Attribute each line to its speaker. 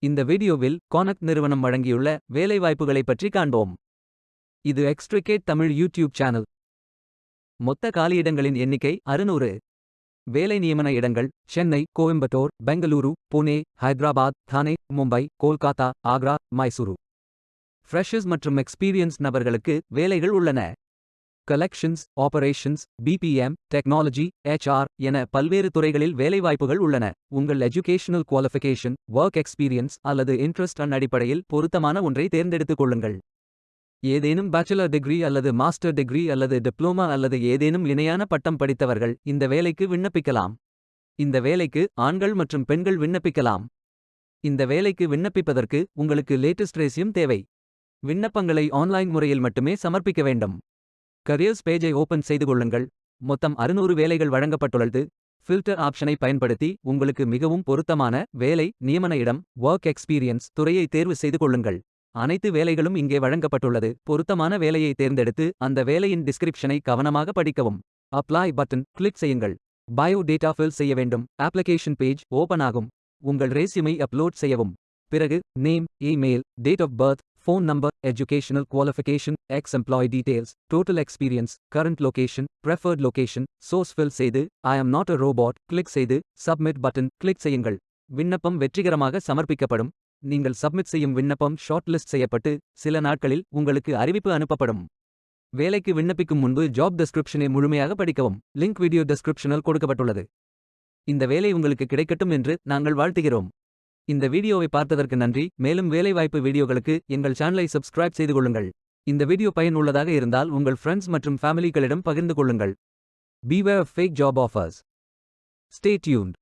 Speaker 1: இந்த வீடியோவில் கானக்ட் நிறுவனம் வழங்கியுள்ள வேலைவாய்ப்புகளை பற்றி காண்போம். இது எக்ஸ்ட்ரிகேட் தமிழ் யூடியூப் சேனல். மொத்த காலியிடங்களின் எண்ணிக்கை 600. வேலை நியமன இடங்கள் சென்னை, கோயம்புத்தூர், பெங்களூரு, புனே, ஹைதராபாத், தானே, மும்பை, கோல்காத்தா, ஆக்ரா, மைசூரு. ஃப்ரெஷர்ஸ் மற்றும் எக்ஸ்பீரியன்ஸ் நபர்களுக்கு வேலைகள் உள்ளன. Collections, operations, BPM, technology, HR என பல்வேறு துறைகளில் வேலைவாய்ப்புகள் உள்ளன. உங்கள் எஜுகேஷனல் குவாலிஃபிகேஷன், ஒர்க் எக்ஸ்பீரியன்ஸ் அல்லது இன்ட்ரெஸ்ட் அடிப்படையில் பொருத்தமான ஒன்றை தேர்ந்தெடுத்துக் கொள்ளுங்கள். ஏதேனும் பேச்சுலர் டிகிரி அல்லது மாஸ்டர் டிகிரி அல்லது டிப்ளோமா அல்லது ஏதேனும் இணையான பட்டம் படித்தவர்கள் இந்த வேலைக்கு விண்ணப்பிக்கலாம். இந்த வேலைக்கு ஆண்கள் மற்றும் பெண்கள் விண்ணப்பிக்கலாம். இந்த வேலைக்கு விண்ணப்பிப்பதற்கு உங்களுக்கு லேட்டஸ்ட் ரெஸ்யூம் தேவை. விண்ணப்பங்களை ஆன்லைன் முறையில் மட்டுமே சமர்ப்பிக்க வேண்டும். கரியர்ஸ் பேஜை ஓபன் செய்து கொள்ளுங்கள். மொத்தம் 600 வேலைகள் வழங்கப்பட்டுள்ளது. ஃபில்டர் ஆப்ஷனை பயன்படுத்தி உங்களுக்கு மிகவும் பொருத்தமான வேலை, நியமன இடம், ஒர்க் எக்ஸ்பீரியன்ஸ் துறையை தேர்வு செய்து கொள்ளுங்கள். அனைத்து வேலைகளும் இங்கே வழங்கப்பட்டுள்ளது. பொருத்தமான வேலையை தேர்ந்தெடுத்து அந்த வேலையின் டிஸ்கிரிப்ஷனை கவனமாக படிக்கவும். அப்ளை பட்டன் கிளிக் செய்யுங்கள். பயோ டேட்டா ஃபில் செய்ய வேண்டும். அப்ளிகேஷன் பேஜ் ஓபன் ஆகும். உங்கள் ரெஸ்யூமை அப்லோட் செய்யவும். பிறகு name, email, date of birth, phone number, educational qualification, ex-employee details, total experience, current location, preferred location, source fill செய்து I am not a robot click செய்து submit button click செய்யுங்கள். விண்ணப்பம் வெற்றிகரமாக சமர்ப்பிக்கப்படும். நீங்கள் சப்மிட் செய்யும் விண்ணப்பம் ஷார்ட் லிஸ்ட் செய்யப்பட்டு சில நாட்களில் உங்களுக்கு அறிவிப்பு அனுப்பப்படும். வேலைக்கு விண்ணப்பிக்கும் முன்பு ஜாப் டெஸ்கிரிப்ஷனை முழுமையாக படிக்கவும். லிங்க் வீடியோ டெஸ்கிரிப்ஷனில் கொடுக்கப்பட்டுள்ளது. இந்த வேலை உங்களுக்கு கிடைக்கட்டும் என்று நாங்கள் வாழ்த்துகிறோம். இந்த வீடியோவை பார்த்ததற்கு நன்றி. மேலும் வேலைவாய்ப்பு வீடியோகளுக்கு எங்கள் சேனலை சப்ஸ்கிரைப் செய்து கொள்ளுங்கள். இந்த வீடியோ பயனுள்ளதாக இருந்தால் உங்கள் ஃப்ரெண்ட்ஸ் மற்றும் ஃபேமிலிகளிடம் பகிர்ந்து கொள்ளுங்கள். Beware of fake job offers. Stay tuned.